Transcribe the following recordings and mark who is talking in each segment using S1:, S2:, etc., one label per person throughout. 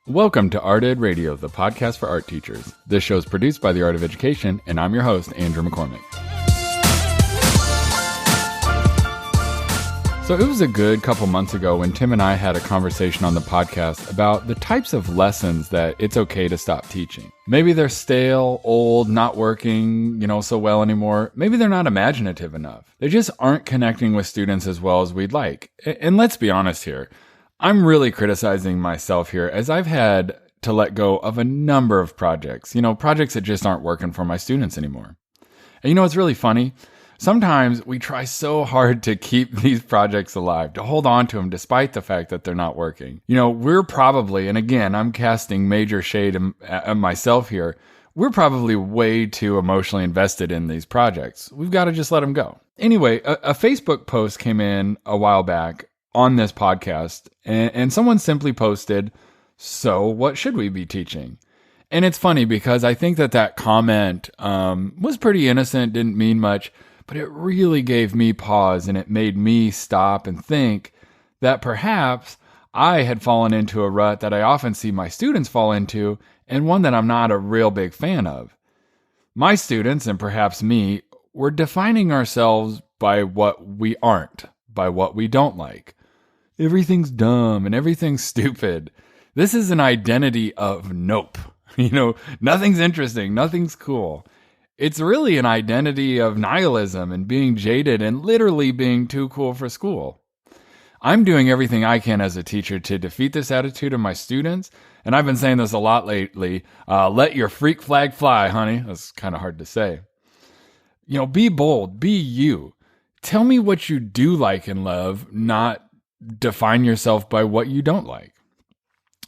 S1: Welcome to Art Ed Radio, the podcast for art teachers. This show is produced by the Art of Education, and I'm your host, Andrew McCormick. So it was a good couple months ago when Tim and I had a conversation on the podcast about the types of lessons that it's okay to stop teaching. Maybe they're stale, old, not working, so well anymore. Maybe they're not imaginative enough. They just aren't connecting with students as well as we'd like. And let's be honest here. I'm really criticizing myself here as I've had to let go of a number of projects, projects that just aren't working for my students anymore. And it's really funny. Sometimes we try so hard to keep these projects alive, to hold on to them despite the fact that they're not working. We're probably, and again, I'm casting major shade at myself here, we're probably way too emotionally invested in these projects. We've got to just let them go. Anyway, a Facebook post came in a while back on this podcast, and someone simply posted, "So what should we be teaching?" And it's funny because I think that comment was pretty innocent, didn't mean much, but it really gave me pause, and it made me stop and think that perhaps I had fallen into a rut that I often see my students fall into, and one that I'm not a real big fan of. My students, and perhaps me, were defining ourselves by what we aren't, by what we don't like. Everything's dumb and everything's stupid. This is an identity of nope. Nothing's interesting, nothing's cool. It's really an identity of nihilism and being jaded and literally being too cool for school. I'm doing everything I can as a teacher to defeat this attitude of my students, and I've been saying this a lot lately. Let your freak flag fly, honey. That's kind of hard to say. Be bold, be you. Tell me what you do like and love, not define yourself by what you don't like.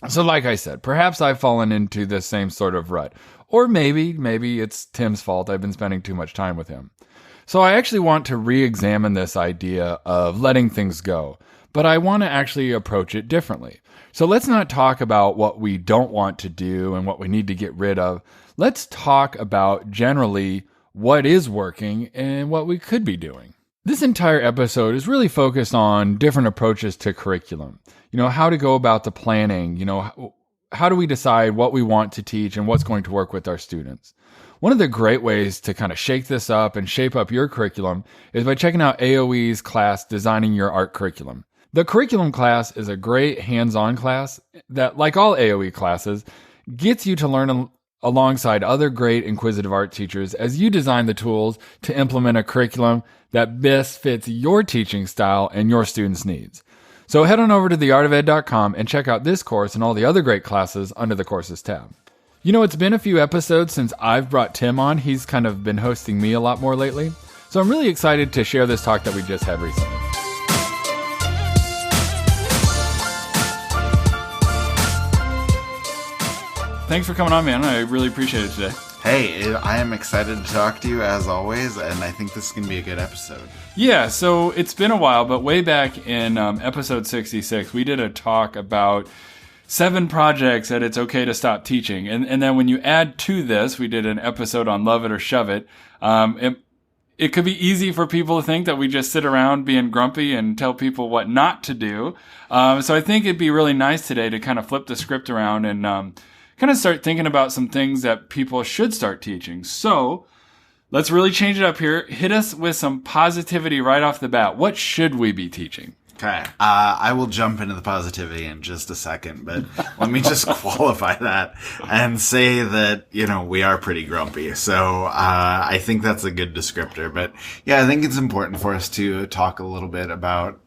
S1: So like I said, perhaps I've fallen into the same sort of rut. Or maybe it's Tim's fault. I've been spending too much time with him. So I actually want to re-examine this idea of letting things go, but I want to actually approach it differently. So let's not talk about what we don't want to do and what we need to get rid of. Let's talk about generally what is working and what we could be doing. This entire episode is really focused on different approaches to curriculum. How to go about the planning, how do we decide what we want to teach and what's going to work with our students? One of the great ways to kind of shake this up and shape up your curriculum is by checking out AOE's class, Designing Your Art Curriculum. The curriculum class is a great hands-on class that, like all AOE classes, gets you to learn alongside other great inquisitive art teachers as you design the tools to implement a curriculum that best fits your teaching style and your students' needs. So head on over to theartofed.com and check out this course and all the other great classes under the Courses tab. It's been a few episodes since I've brought Tim on. He's kind of been hosting me a lot more lately. So I'm really excited to share this talk that we just had recently. Thanks for coming on, man. I really appreciate it today.
S2: Hey, I am excited to talk to you as always, and I think this is going to be a good episode.
S1: Yeah, so it's been a while, but way back in episode 66, we did a talk about 7 projects that it's okay to stop teaching. And then when you add to this, we did an episode on Love It or Shove It. It could be easy for people to think that we just sit around being grumpy and tell people what not to do. So I think it'd be really nice today to kind of flip the script around and kind of start thinking about some things that people should start teaching. So let's really change it up here. Hit us with some positivity right off the bat. What should we be teaching?
S2: Okay. I will jump into the positivity in just a second, but let me just qualify that and say that, we are pretty grumpy. So I think that's a good descriptor. But yeah, I think it's important for us to talk a little bit about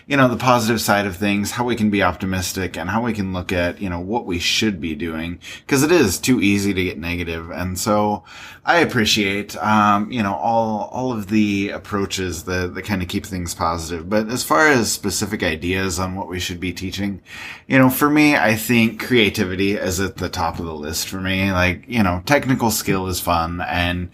S2: the positive side of things, how we can be optimistic and how we can look at, what we should be doing, because it is too easy to get negative. And so I appreciate, all of the approaches that kind of keep things positive. But as far as specific ideas on what we should be teaching, for me, I think creativity is at the top of the list for me. Technical skill is fun and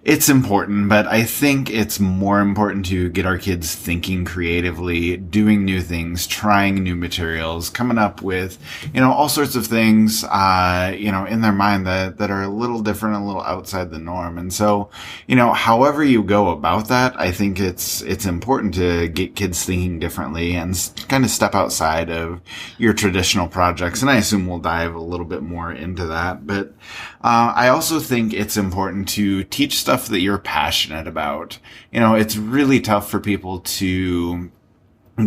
S2: it's important, but I think it's more important to get our kids thinking creatively be doing new things, trying new materials, coming up with, all sorts of things, in their mind that are a little different, a little outside the norm. And so, however you go about that, I think it's important to get kids thinking differently and kind of step outside of your traditional projects. And I assume we'll dive a little bit more into that. But I also think it's important to teach stuff that you're passionate about. It's really tough for people to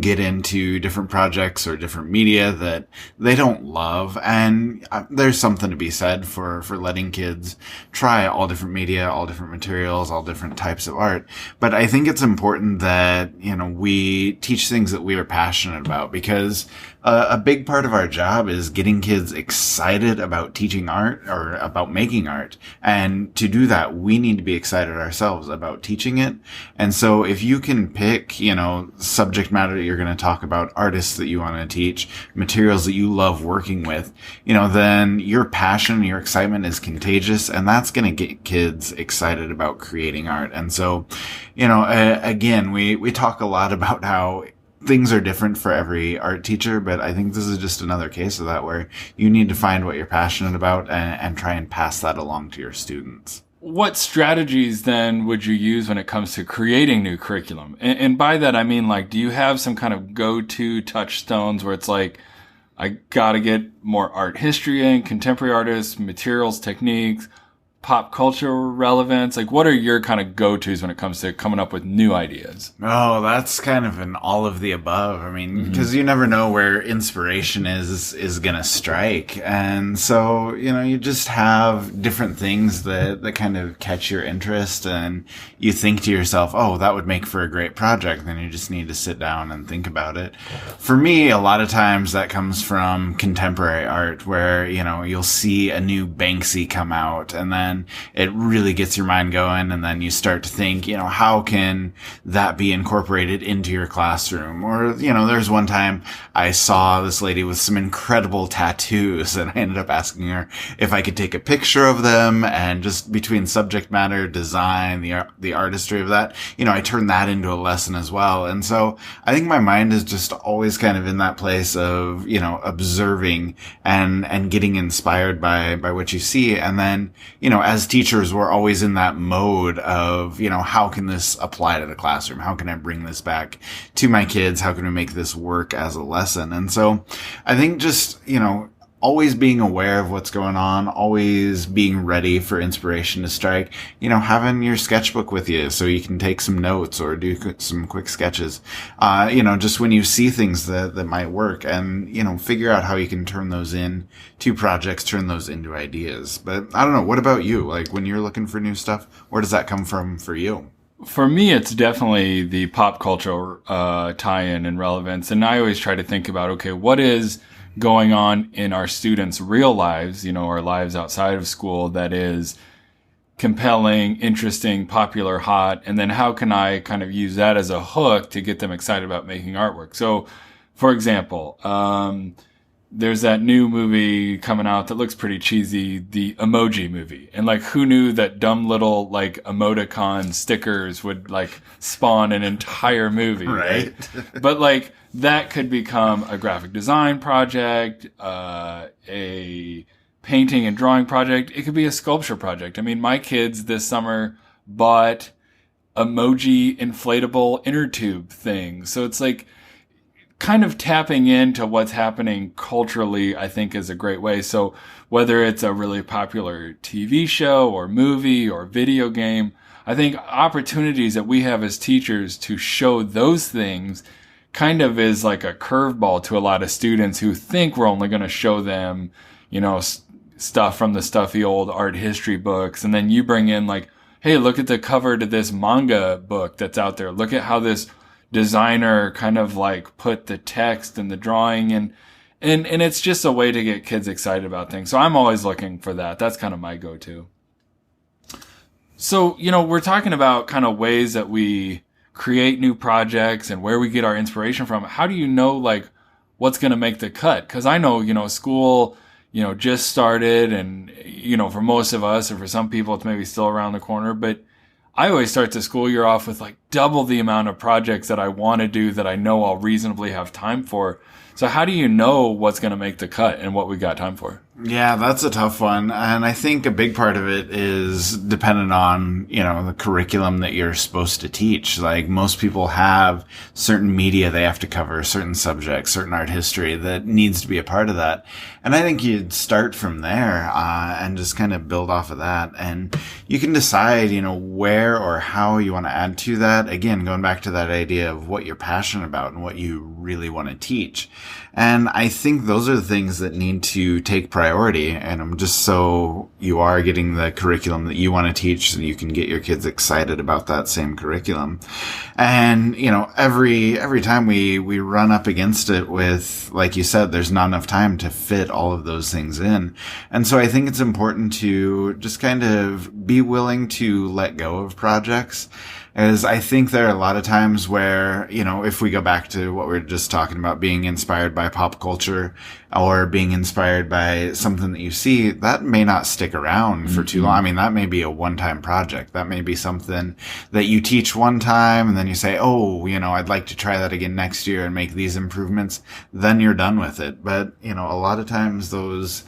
S2: get into different projects or different media that they don't love. And there's something to be said for letting kids try all different media, all different materials, all different types of art. But I think it's important that, we teach things that we are passionate about, because a big part of our job is getting kids excited about teaching art or about making art. And to do that, we need to be excited ourselves about teaching it. And so if you can pick, subject matter that you're going to talk about, artists that you want to teach, materials that you love working with, then your passion, your excitement is contagious, and that's going to get kids excited about creating art. And so, again, we talk a lot about how things are different for every art teacher, but I think this is just another case of that, where you need to find what you're passionate about and try and pass that along to your students.
S1: What strategies then would you use when it comes to creating new curriculum? And by that, I mean, do you have some kind of go-to touchstones where it's I gotta get more art history in, contemporary artists, materials, techniques, pop culture relevance? What are your kind of go-tos when it comes to coming up with new ideas?
S2: Oh, that's kind of an all of the above. I mean, because you never know where inspiration is going to strike. And so, you just have different things that kind of catch your interest, and you think to yourself, oh, that would make for a great project. Then you just need to sit down and think about it. For me, a lot of times that comes from contemporary art, where, you'll see a new Banksy come out, and then it really gets your mind going, and then you start to think, how can that be incorporated into your classroom? Or, there's one time I saw this lady with some incredible tattoos, and I ended up asking her if I could take a picture of them, and just between subject matter, design, the artistry of that, I turned that into a lesson as well. And so I think my mind is just always kind of in that place of, observing and getting inspired by what you see. And then, as teachers, we're always in that mode of, how can this apply to the classroom? How can I bring this back to my kids? How can we make this work as a lesson? And so I think just, always being aware of what's going on, always being ready for inspiration to strike, having your sketchbook with you so you can take some notes or do some quick sketches, just when you see things that might work, and, figure out how you can turn those into projects, turn those into ideas. But I don't know, what about you? When you're looking for new stuff, where does that come from for you?
S1: For me, it's definitely the pop culture tie-in and relevance. And I always try to think about, okay, what is going on in our students' real lives, our lives outside of school, that is compelling, interesting, popular, hot, and then how can I kind of use that as a hook to get them excited about making artwork? So, for example, there's that new movie coming out that looks pretty cheesy, the Emoji Movie. And who knew that dumb little emoticon stickers would spawn an entire movie, right? But that could become a graphic design project, a painting and drawing project. It could be a sculpture project. I mean, my kids this summer bought emoji inflatable inner tube things. So it's kind of tapping into what's happening culturally, I think, is a great way. So whether it's a really popular TV show or movie or video game, I think opportunities that we have as teachers to show those things kind of is like a curveball to a lot of students who think we're only going to show them, stuff from the stuffy old art history books. And then you bring in hey, look at the cover to this manga book that's out there. Look at how this designer kind of put the text and the drawing in. And it's just a way to get kids excited about things. So I'm always looking for that. That's kind of my go-to. So, we're talking about kind of ways that we create new projects and where we get our inspiration from. How do you know, what's going to make the cut? Because I know, school, just started, and, for most of us, or for some people, it's maybe still around the corner. But I always start the school year off with like double the amount of projects that I want to do that I know I'll reasonably have time for. So how do you know what's going to make the cut and what we got time for?
S2: Yeah, that's a tough one. And I think a big part of it is dependent on, the curriculum that you're supposed to teach. Like most people have certain media they have to cover, certain subjects, certain art history that needs to be a part of that. And I think you'd start from there, and just kind of build off of that. And you can decide, where or how you want to add to that. Again, going back to that idea of what you're passionate about and what you really want to teach. And I think those are the things that need to take priority. And I'm just so you are getting the curriculum that you want to teach so you can get your kids excited about that same curriculum. And, every time we run up against it with, like you said, there's not enough time to fit all of those things in. And so I think it's important to just kind of be willing to let go of projects. As I think there are a lot of times where, if we go back to what we were just talking about, being inspired by pop culture or being inspired by something that you see, that may not stick around for too long. I mean, that may be a one-time project. That may be something that you teach one time and then you say, oh, I'd like to try that again next year and make these improvements. Then you're done with it. But, a lot of times those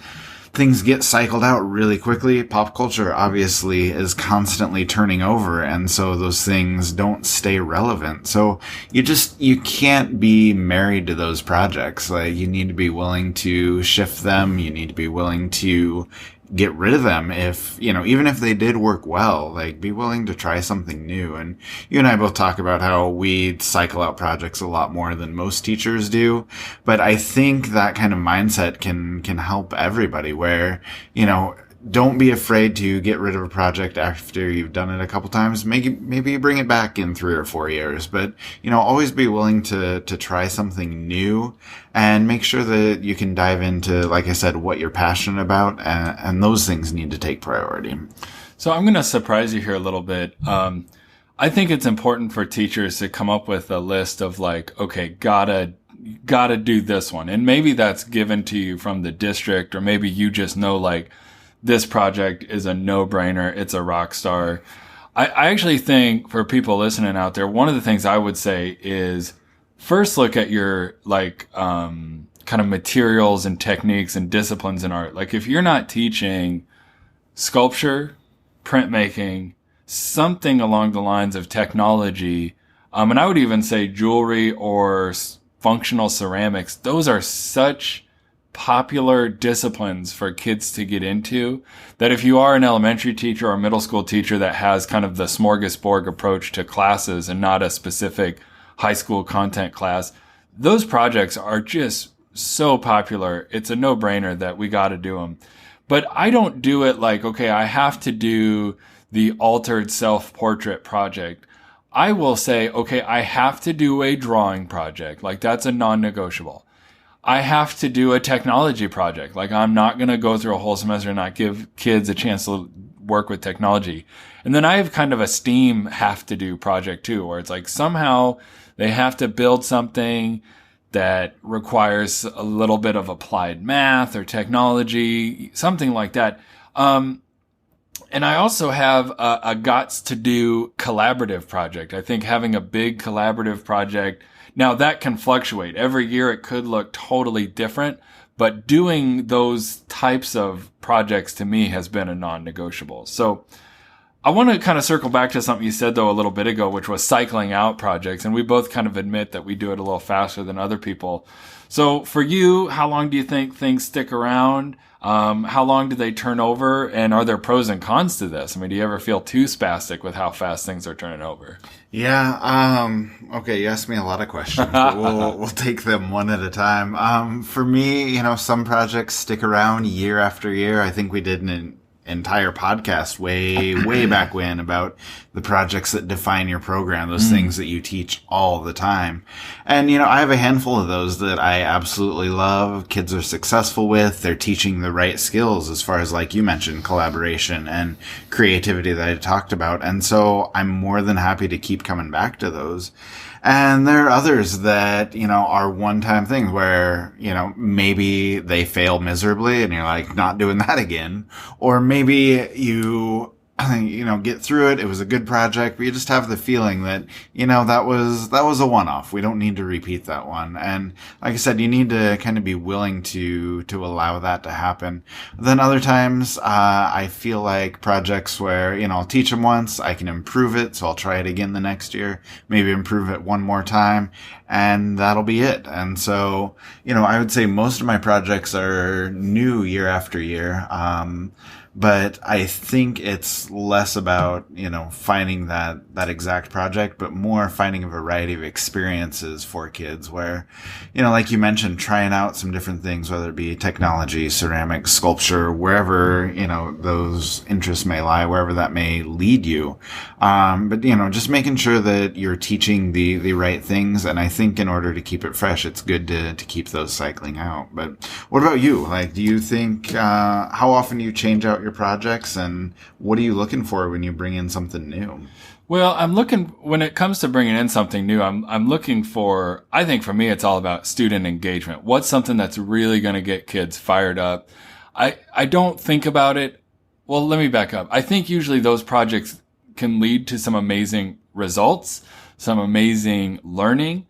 S2: things get cycled out really quickly. Pop culture obviously is constantly turning over, and so those things don't stay relevant. So you can't be married to those projects. Like, you need to be willing to shift them. You need to be willing to get rid of them if, even if they did work well, like be willing to try something new. And you and I both talk about how we cycle out projects a lot more than most teachers do. But I think that kind of mindset can help everybody where, don't be afraid to get rid of a project after you've done it a couple times. Maybe you bring it back in 3 or 4 years, but, always be willing to try something new and make sure that you can dive into, like I said, what you're passionate about. And those things need to take priority.
S1: So I'm going to surprise you here a little bit. I think it's important for teachers to come up with a list of like, okay, gotta do this one. And maybe that's given to you from the district, or maybe you just know like, this project is a no-brainer. It's a rock star. I actually think for people listening out there, one of the things I would say is first look at your kind of materials and techniques and disciplines in art. Like if you're not teaching sculpture, printmaking, something along the lines of technology, and I would even say jewelry or functional ceramics, those are such popular disciplines for kids to get into that if you are an elementary teacher or a middle school teacher that has kind of the smorgasbord approach to classes and not a specific high school content class, those projects are just so popular. It's a no-brainer that we got to do them. But I don't do it like, okay, I have to do the altered self-portrait project. I will say, okay, I have to do a drawing project. Like that's a non-negotiable. I have to do a technology project. Like I'm not going to go through a whole semester and not give kids a chance to work with technology. And then I have kind of a STEAM have to do project too, where it's like somehow they have to build something that requires a little bit of applied math or technology, something like that. And I also have a gots to do collaborative project. I think having a big collaborative project, now that can fluctuate. Every year it could look totally different, but doing those types of projects to me has been a non-negotiable. So I want to kind of circle back to something you said though a little bit ago, which was cycling out projects. And we both kind of admit that we do it a little faster than other people. So for you, how long do you think things stick around? How long do they turn over? And are there pros and cons to this? I mean, do you ever feel too spastic with how fast things are turning over?
S2: Yeah. Okay. You asked me a lot of questions, but we'll take them one at a time. For me, some projects stick around year after year. I think we did an entire podcast way back when about the projects that define your program, those things that you teach all the time. And, I have a handful of those that I absolutely love. Kids are successful with. They're teaching the right skills as far as, like you mentioned, collaboration and creativity that I talked about. And so I'm more than happy to keep coming back to those. And there are others that, are one-time things where, maybe they fail miserably and you're like, not doing that again. Or maybe you get through it. It was a good project, but you just have the feeling that, that was a one-off. We don't need to repeat that one. And like I said, you need to kind of be willing to allow that to happen. Then other times, I feel like projects where, I'll teach them once, I can improve it. So I'll try it again the next year, maybe improve it one more time, and that'll be it. And so, I would say most of my projects are new year after year. But I think it's less about, finding that exact project, but more finding a variety of experiences for kids where, like you mentioned, trying out some different things, whether it be technology, ceramics, sculpture, wherever, those interests may lie, wherever that may lead you. But, just making sure that you're teaching the right things. And I think in order to keep it fresh, it's good to keep those cycling out. But what about you? Like, do you think, how often do you change out your projects, and what are you looking for when you bring in something new?
S1: Well, when it comes to bringing in something new, I'm looking for, I think for me, it's all about student engagement. What's something that's really going to get kids fired up? I don't think about it. Well, let me back up. I think usually those projects can lead to some amazing results, some amazing learning,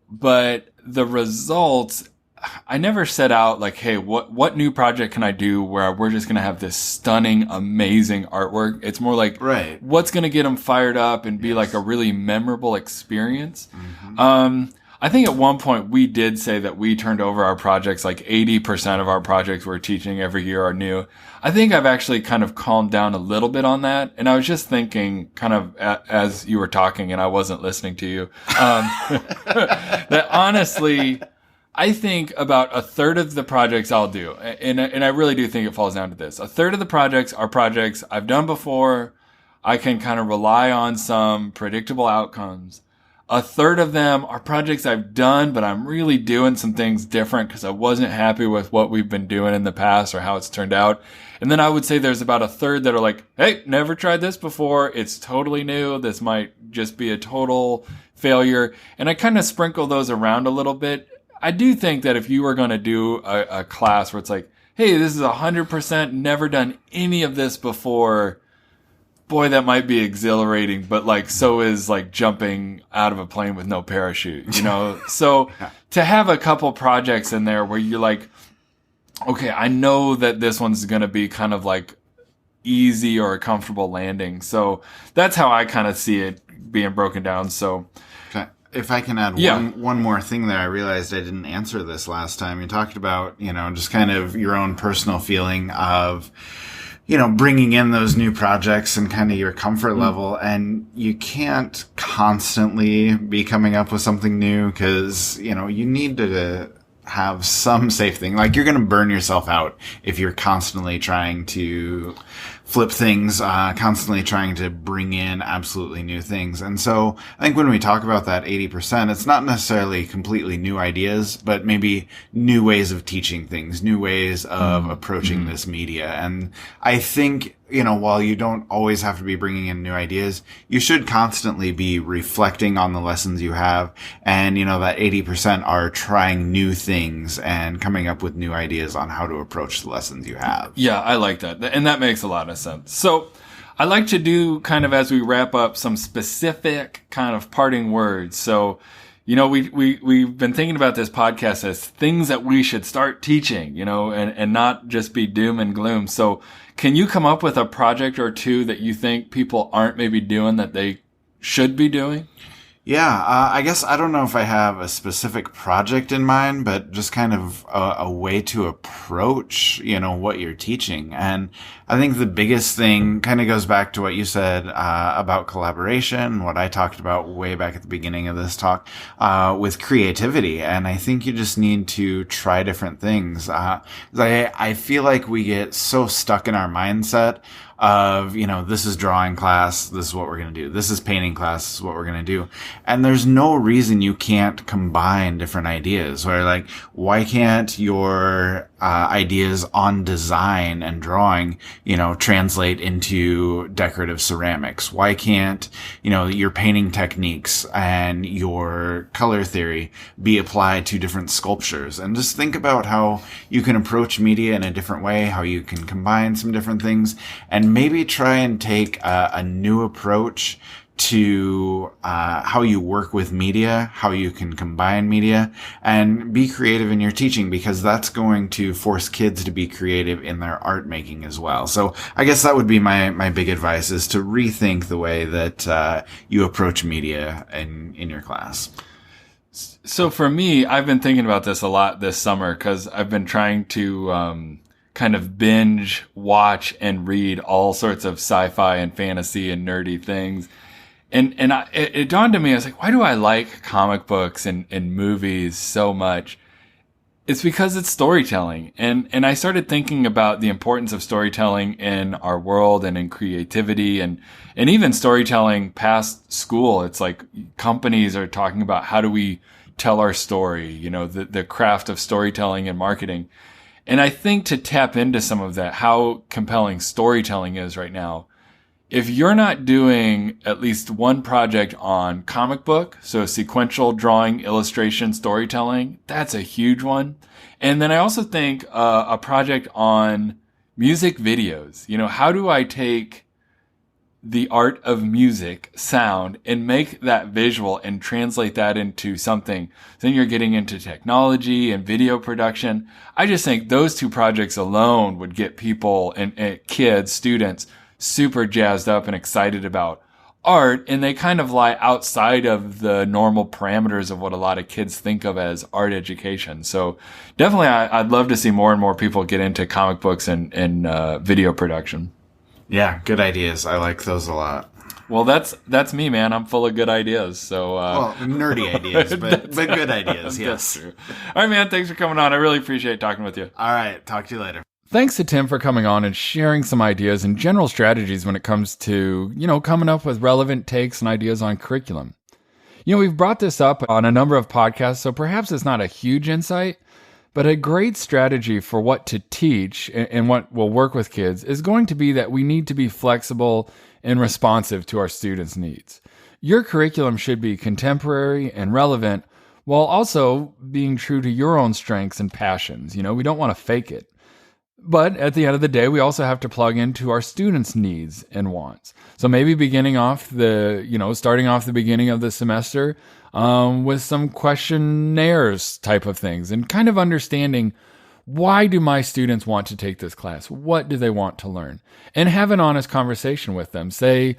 S1: but the results, I never set out like, hey, what new project can I do where we're just going to have this stunning, amazing artwork? It's more like,
S2: right,
S1: what's going to get them fired up and be like a really memorable experience. Mm-hmm. I think at one point we did say that we turned over our projects, like 80% of our projects we're teaching every year are new. I think I've actually kind of calmed down a little bit on that. And I was just thinking kind of as you were talking and I wasn't listening to you, that honestly, I think about a third of the projects I'll do, and I really do think it falls down to this. A third of the projects are projects I've done before. I can kind of rely on some predictable outcomes. A third of them are projects I've done, but I'm really doing some things different because I wasn't happy with what we've been doing in the past or how it's turned out. And then I would say there's about a third that are like, hey, never tried this before. It's totally new. This might just be a total failure. And I kind of sprinkle those around a little bit. I do think that if you were going to do a class where it's like, hey, this is 100% never done any of this before, boy, that might be exhilarating, but like, so is like jumping out of a plane with no parachute, So to have a couple projects in there where you're like, okay, I know that this one's going to be kind of like easy or a comfortable landing. So that's how I kind of see it being broken down. So
S2: if I can add one more thing there, I realized I didn't answer this last time. You talked about, just kind of your own personal feeling of, bringing in those new projects and kind of your comfort level. And you can't constantly be coming up with something new because, you need to have some safe thing. Like, you're going to burn yourself out if you're constantly trying to flip things, constantly trying to bring in absolutely new things. And so I think when we talk about that 80%, it's not necessarily completely new ideas, but maybe new ways of teaching things, new ways of approaching this media. And I think, while you don't always have to be bringing in new ideas, you should constantly be reflecting on the lessons you have. And, that 80% are trying new things and coming up with new ideas on how to approach the lessons you have.
S1: Yeah, I like that. And that makes a lot of sense. So I like to do kind of, as we wrap up, some specific kind of parting words. So, we've been thinking about this podcast as things that we should start teaching, and not just be doom and gloom. So can you come up with a project or two that you think people aren't maybe doing that they should be doing?
S2: Yeah, I guess I don't know if I have a specific project in mind, but just kind of a way to approach, what you're teaching. And I think the biggest thing kind of goes back to what you said about collaboration, what I talked about way back at the beginning of this talk, with creativity. And I think you just need to try different things. I feel like we get so stuck in our mindset of, this is drawing class, this is what we're going to do. This is painting class, this is what we're going to do. And there's no reason you can't combine different ideas. Where, like, why can't your ideas on design and drawing, translate into decorative ceramics? Why can't, your painting techniques and your color theory be applied to different sculptures? And just think about how you can approach media in a different way, how you can combine some different things, and maybe try and take a new approach to how you work with media, how you can combine media, and be creative in your teaching, because that's going to force kids to be creative in their art making as well. So I guess that would be my big advice, is to rethink the way that you approach media in your class.
S1: So for me, I've been thinking about this a lot this summer, because I've been trying to kind of binge watch and read all sorts of sci-fi and fantasy and nerdy things. And it dawned on me, I was like, why do I like comic books and movies so much? It's because it's storytelling. And I started thinking about the importance of storytelling in our world and in creativity and even storytelling past school. It's like companies are talking about, how do we tell our story? The craft of storytelling and marketing. And I think to tap into some of that, how compelling storytelling is right now, if you're not doing at least one project on comic book, so sequential drawing, illustration, storytelling, that's a huge one. And then I also think a project on music videos. How do I take the art of music, sound, and make that visual and translate that into something? Then you're getting into technology and video production. I just think those two projects alone would get people and kids, students, super jazzed up and excited about art, and they kind of lie outside of the normal parameters of what a lot of kids think of as art education. So definitely I'd love to see more and more people get into comic books and video production.
S2: Yeah, good ideas. I like those a lot.
S1: Well, that's me, man. I'm full of good ideas. So
S2: nerdy ideas, but good ideas, yes.
S1: That's true. All right, man, thanks for coming on. I really appreciate talking with you.
S2: All right, talk to you later.
S1: Thanks to Tim for coming on and sharing some ideas and general strategies when it comes to, coming up with relevant takes and ideas on curriculum. We've brought this up on a number of podcasts, so perhaps it's not a huge insight, but a great strategy for what to teach and what will work with kids is going to be that we need to be flexible and responsive to our students' needs. Your curriculum should be contemporary and relevant while also being true to your own strengths and passions. We don't want to fake it. But at the end of the day, we also have to plug into our students' needs and wants. So maybe starting off the beginning of the semester with some questionnaires type of things, and kind of understanding, why do my students want to take this class? What do they want to learn? And have an honest conversation with them. Say,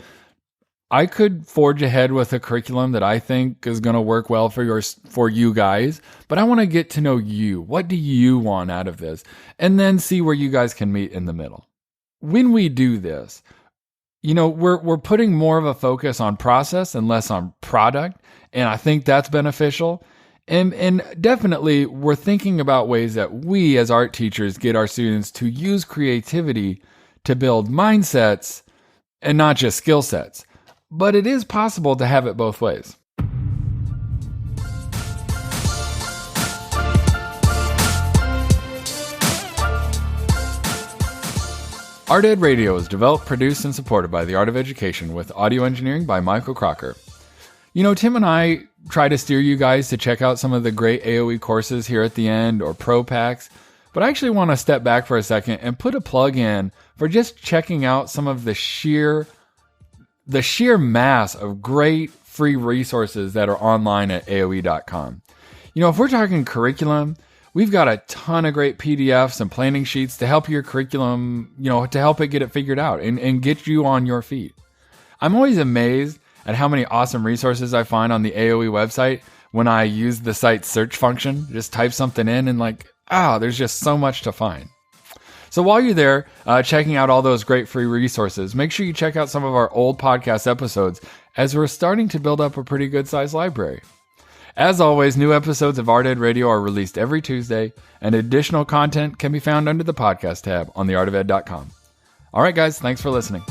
S1: I could forge ahead with a curriculum that I think is going to work well for you guys, but I want to get to know you. What do you want out of this? And then see where you guys can meet in the middle. When we do this, we're putting more of a focus on process and less on product, and I think that's beneficial. And definitely we're thinking about ways that we as art teachers get our students to use creativity to build mindsets and not just skill sets. But it is possible to have it both ways. Art Ed Radio is developed, produced, and supported by the Art of Education with audio engineering by Michael Crocker. Tim and I try to steer you guys to check out some of the great AOE courses here at the end, or pro packs, but I actually want to step back for a second and put a plug in for just checking out some of the sheer mass of great free resources that are online at AOE.com. If we're talking curriculum, we've got a ton of great PDFs and planning sheets to help your curriculum, to help it get it figured out and get you on your feet. I'm always amazed at how many awesome resources I find on the AOE website when I use the site's search function. Just type something in and there's just so much to find. So while you're there checking out all those great free resources, make sure you check out some of our old podcast episodes, as we're starting to build up a pretty good sized library. As always, new episodes of Art Ed Radio are released every Tuesday, and additional content can be found under the podcast tab on theartofed.com. All right, guys, thanks for listening.